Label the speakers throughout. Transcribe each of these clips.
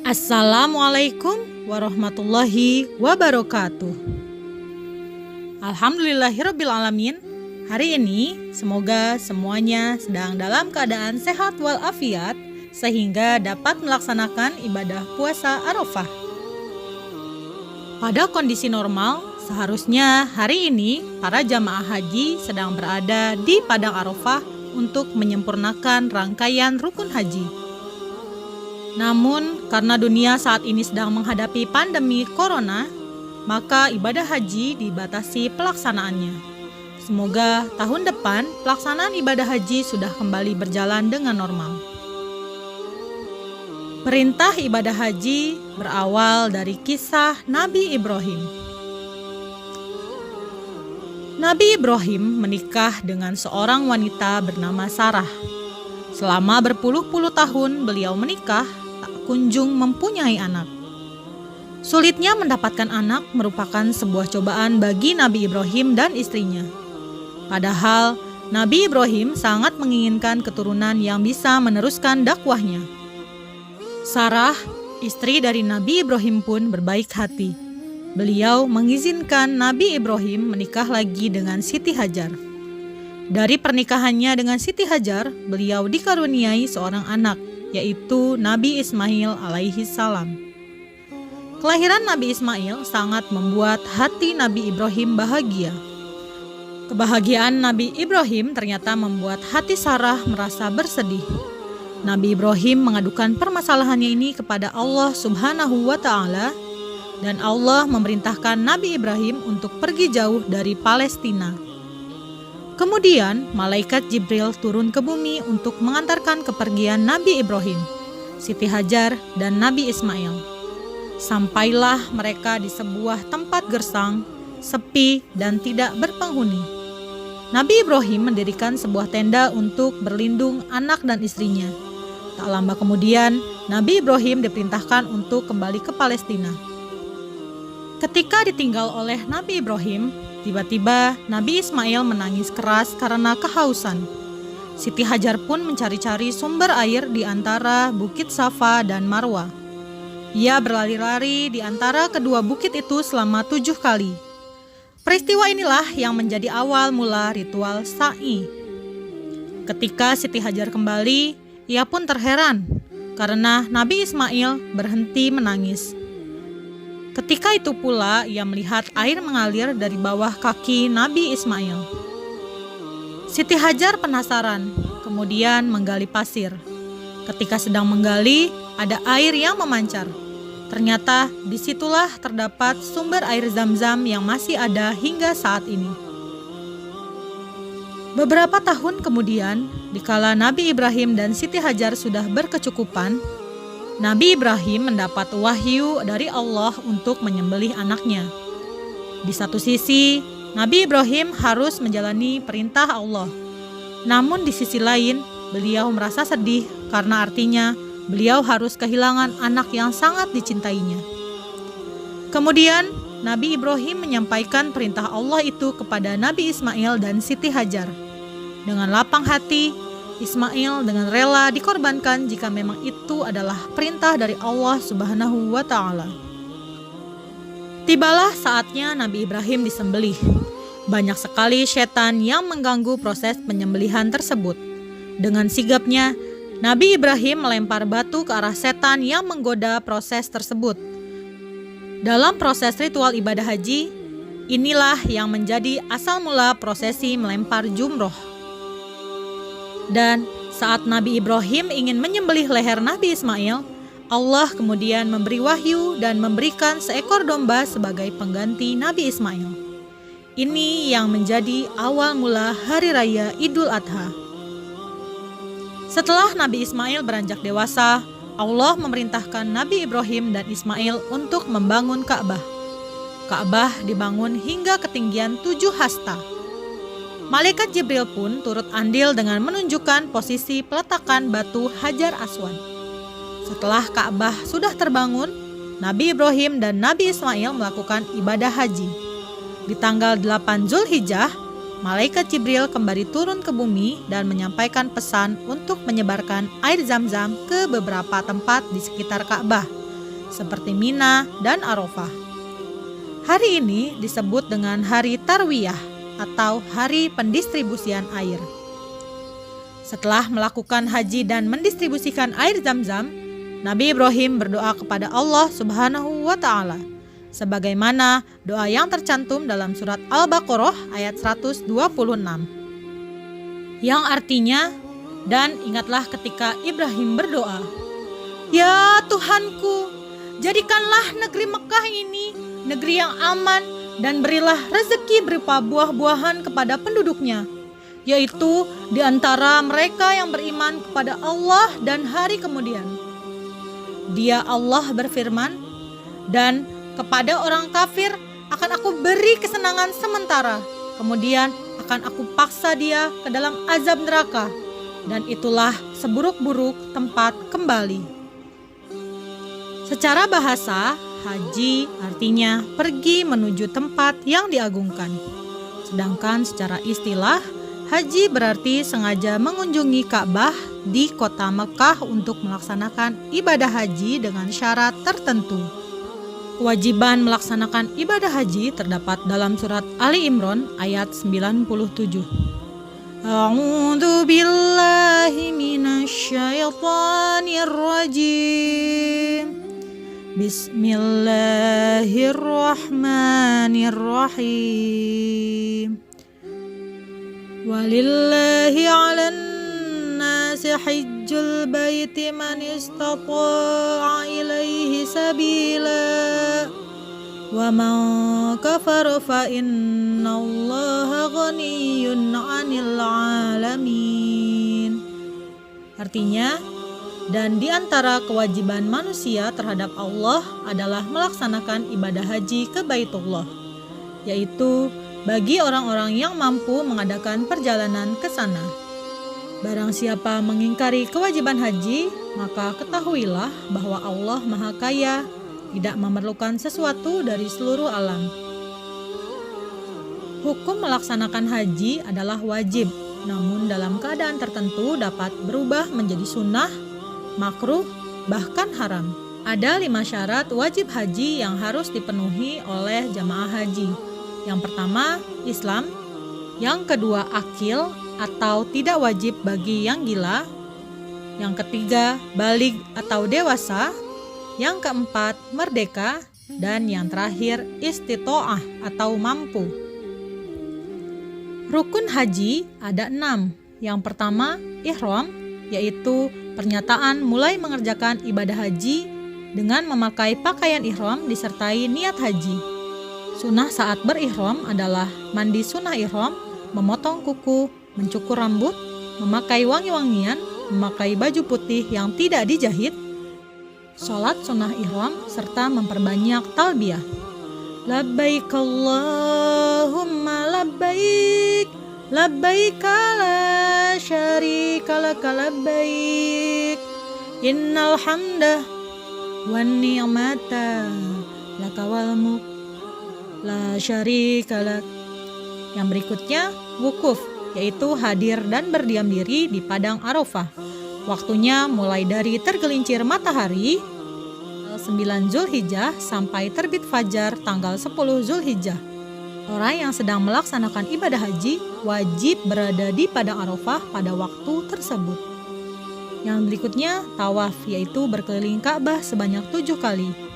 Speaker 1: Assalamualaikum warahmatullahi wabarakatuh. Alhamdulillahirrabbilalamin. Hari ini semoga semuanya sedang dalam keadaan sehat walafiat sehingga dapat melaksanakan ibadah puasa Arafah. Pada kondisi normal, seharusnya hari ini para jamaah haji sedang berada di Padang Arafah untuk menyempurnakan rangkaian rukun haji. Namun, karena dunia saat ini sedang menghadapi pandemi corona, maka ibadah haji dibatasi pelaksanaannya. Semoga tahun depan pelaksanaan ibadah haji sudah kembali berjalan dengan normal. Perintah ibadah haji berawal dari kisah Nabi Ibrahim. Nabi Ibrahim menikah dengan seorang wanita bernama Sarah. Selama berpuluh-puluh tahun beliau menikah, kunjung mempunyai anak. Sulitnya mendapatkan anak merupakan sebuah cobaan bagi Nabi Ibrahim dan istrinya. Padahal Nabi Ibrahim sangat menginginkan keturunan yang bisa meneruskan dakwahnya. Sarah, istri dari Nabi Ibrahim pun berbaik hati. Beliau mengizinkan Nabi Ibrahim menikah lagi dengan Siti Hajar. Dari pernikahannya dengan Siti Hajar, beliau dikaruniai seorang anak, yaitu Nabi Ismail alaihi salam. Kelahiran Nabi Ismail sangat membuat hati Nabi Ibrahim bahagia. Kebahagiaan Nabi Ibrahim ternyata membuat hati Sarah merasa bersedih. Nabi Ibrahim mengadukan permasalahannya ini kepada Allah Subhanahu wa Ta'ala, dan Allah memerintahkan Nabi Ibrahim untuk pergi jauh dari Palestina. Kemudian, malaikat Jibril turun ke bumi untuk mengantarkan kepergian Nabi Ibrahim, Siti Hajar, dan Nabi Ismail. Sampailah mereka di sebuah tempat gersang, sepi, dan tidak berpenghuni. Nabi Ibrahim mendirikan sebuah tenda untuk berlindung anak dan istrinya. Tak lama kemudian, Nabi Ibrahim diperintahkan untuk kembali ke Palestina. Ketika ditinggal oleh Nabi Ibrahim, tiba-tiba Nabi Ismail menangis keras karena kehausan. Siti Hajar pun mencari-cari sumber air di antara Bukit Safa dan Marwa. Ia berlari-lari di antara kedua bukit itu selama 7 kali. Peristiwa inilah yang menjadi awal mula ritual sa'i. Ketika Siti Hajar kembali, ia pun terheran karena Nabi Ismail berhenti menangis. Ketika itu pula ia melihat air mengalir dari bawah kaki Nabi Ismail. Siti Hajar penasaran, kemudian menggali pasir. Ketika sedang menggali, ada air yang memancar. Ternyata disitulah terdapat sumber air Zam-Zam yang masih ada hingga saat ini. Beberapa tahun kemudian, dikala Nabi Ibrahim dan Siti Hajar sudah berkecukupan, Nabi Ibrahim mendapat wahyu dari Allah untuk menyembelih anaknya. Di satu sisi, Nabi Ibrahim harus menjalani perintah Allah. Namun di sisi lain, beliau merasa sedih karena artinya beliau harus kehilangan anak yang sangat dicintainya. Kemudian, Nabi Ibrahim menyampaikan perintah Allah itu kepada Nabi Ismail dan Siti Hajar. Dengan lapang hati, Ismail dengan rela dikorbankan jika memang itu adalah perintah dari Allah Subhanahu wa Ta'ala. Tibalah saatnya Nabi Ibrahim disembelih. Banyak sekali setan yang mengganggu proses penyembelihan tersebut. Dengan sigapnya, Nabi Ibrahim melempar batu ke arah setan yang menggoda proses tersebut. Dalam proses ritual ibadah haji, inilah yang menjadi asal mula prosesi melempar jumroh. Dan saat Nabi Ibrahim ingin menyembelih leher Nabi Ismail, Allah kemudian memberi wahyu dan memberikan seekor domba sebagai pengganti Nabi Ismail. Ini yang menjadi awal mula Hari Raya Idul Adha. Setelah Nabi Ismail beranjak dewasa, Allah memerintahkan Nabi Ibrahim dan Ismail untuk membangun Ka'bah. Ka'bah dibangun hingga ketinggian 7 hasta. Malaikat Jibril pun turut andil dengan menunjukkan posisi peletakan batu Hajar Aswad. Setelah Ka'bah sudah terbangun, Nabi Ibrahim dan Nabi Ismail melakukan ibadah haji. Di tanggal 8 Zulhijjah, malaikat Jibril kembali turun ke bumi dan menyampaikan pesan untuk menyebarkan air Zam-Zam ke beberapa tempat di sekitar Ka'bah, seperti Mina dan Arafah. Hari ini disebut dengan Hari Tarwiyah atau Hari Pendistribusian Air. Setelah melakukan haji dan mendistribusikan air Zam-Zam, Nabi Ibrahim berdoa kepada Allah Subhanahu wa Ta'ala, sebagaimana doa yang tercantum dalam surat Al-Baqarah ayat 126, yang artinya, dan ingatlah ketika Ibrahim berdoa, "Ya Tuhanku, jadikanlah negeri Mekah ini negeri yang aman dan berilah rezeki berupa buah-buahan kepada penduduknya, yaitu di antara mereka yang beriman kepada Allah dan hari kemudian." Dia Allah berfirman, "Dan kepada orang kafir akan aku beri kesenangan sementara, kemudian akan aku paksa dia ke dalam azab neraka, dan itulah seburuk-buruk tempat kembali." Secara bahasa, haji artinya pergi menuju tempat yang diagungkan. Sedangkan secara istilah, haji berarti sengaja mengunjungi Ka'bah di kota Mekah untuk melaksanakan ibadah haji dengan syarat tertentu. Kewajiban melaksanakan ibadah haji terdapat dalam surat Ali Imran ayat 97. A'udzu billahi minasyaitonir rajim. Bismillahirrahmanirrahim. Walillahi 'alan nasi hajjul baiti man istata'a ilaihi sabila wa man kafara fa innallaha ghaniyyun 'anil 'alamin. Artinya, dan di antara kewajiban manusia terhadap Allah adalah melaksanakan ibadah haji ke Baitullah, yaitu bagi orang-orang yang mampu mengadakan perjalanan ke sana. Barang siapa mengingkari kewajiban haji, maka ketahuilah bahwa Allah Maha Kaya, tidak memerlukan sesuatu dari seluruh alam. Hukum melaksanakan haji adalah wajib, namun dalam keadaan tertentu dapat berubah menjadi sunnah, makruh, bahkan haram. Ada 5 syarat wajib haji yang harus dipenuhi oleh jamaah haji. Yang pertama, Islam. Yang kedua, akil atau tidak wajib bagi yang gila. Yang ketiga, baligh atau dewasa. Yang keempat, merdeka. Dan yang terakhir, istitoah atau mampu. Rukun haji ada 6. Yang pertama, ihram, yaitu pernyataan mulai mengerjakan ibadah haji dengan memakai pakaian ihram disertai niat haji. Sunnah saat berihram adalah mandi sunnah ihram, memotong kuku, mencukur rambut, memakai wangi-wangian, memakai baju putih yang tidak dijahit, sholat sunnah ihram, serta memperbanyak talbiyah. Labbaik Allahumma labbaik, labbaik la syarika laka labbaik, innal hamda wan ni'mata laka wal mulk la syarika lak. Yang berikutnya, wukuf, yaitu hadir dan berdiam diri di padang Arafah. Waktunya mulai dari tergelincir matahari 9 Zulhijjah sampai terbit fajar tanggal 10 Zulhijjah. Orang yang sedang melaksanakan ibadah haji wajib berada di padang Arafah pada waktu tersebut. Yang berikutnya, tawaf, yaitu berkeliling Ka'bah sebanyak 7 kali.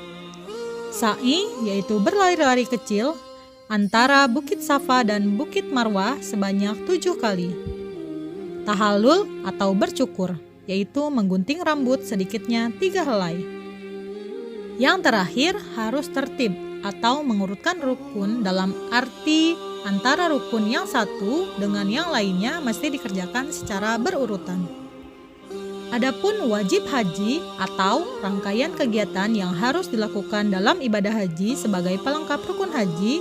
Speaker 1: Sa'i, yaitu berlari-lari kecil antara Bukit Safa dan Bukit Marwah sebanyak 7 kali. Tahallul atau bercukur, yaitu menggunting rambut sedikitnya 3 helai. Yang terakhir, harus tertib atau mengurutkan rukun dalam arti antara rukun yang satu dengan yang lainnya mesti dikerjakan secara berurutan. Adapun wajib haji atau rangkaian kegiatan yang harus dilakukan dalam ibadah haji sebagai pelengkap rukun haji,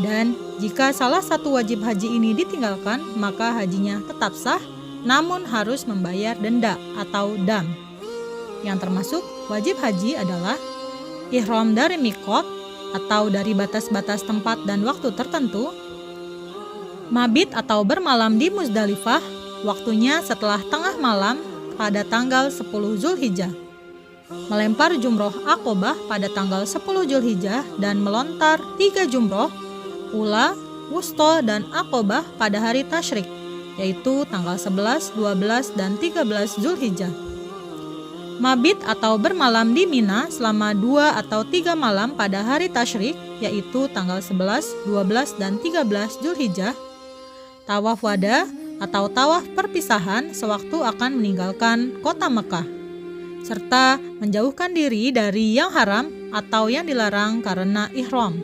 Speaker 1: dan jika salah satu wajib haji ini ditinggalkan, maka hajinya tetap sah, namun harus membayar denda atau dam. Yang termasuk wajib haji adalah ihram dari miqat atau dari batas-batas tempat dan waktu tertentu, Mabit atau bermalam di Muzdalifah, waktunya setelah tengah malam pada tanggal 10 Zulhijjah. Melempar jumroh Aqobah pada tanggal 10 Zulhijjah dan melontar 3 jumroh, Ula, Wusto, dan Aqobah pada hari Tasyrik, yaitu tanggal 11, 12, dan 13 Zulhijjah. Mabit atau bermalam di Mina selama 2 atau 3 malam pada hari Tasyrik, yaitu tanggal 11, 12, dan 13 Zulhijjah. Tawaf wada atau tawaf perpisahan sewaktu akan meninggalkan kota Mekah, serta menjauhkan diri dari yang haram atau yang dilarang karena ihram.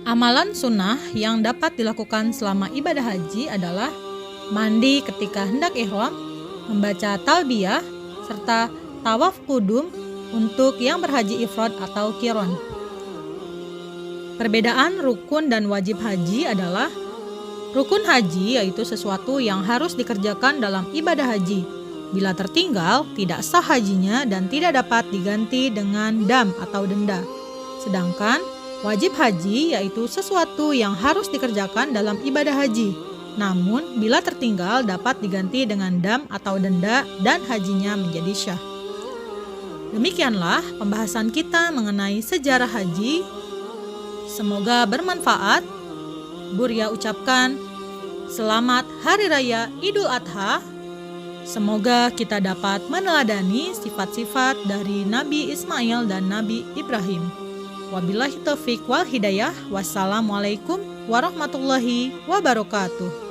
Speaker 1: Amalan sunnah yang dapat dilakukan selama ibadah haji adalah mandi ketika hendak ihram, membaca talbiyah, serta tawaf kudum untuk yang berhaji ifrad atau qiron. Perbedaan rukun dan wajib haji adalah rukun haji yaitu sesuatu yang harus dikerjakan dalam ibadah haji. Bila tertinggal, tidak sah hajinya dan tidak dapat diganti dengan dam atau denda. Sedangkan wajib haji yaitu sesuatu yang harus dikerjakan dalam ibadah haji. Namun, bila tertinggal dapat diganti dengan dam atau denda dan hajinya menjadi syah. Demikianlah pembahasan kita mengenai sejarah haji. Semoga bermanfaat. Buria ucapkan selamat Hari Raya Idul Adha. Semoga kita dapat meneladani sifat-sifat dari Nabi Ismail dan Nabi Ibrahim. Wabillahi taufiq wal hidayah. Wassalamualaikum warahmatullahi wabarakatuh.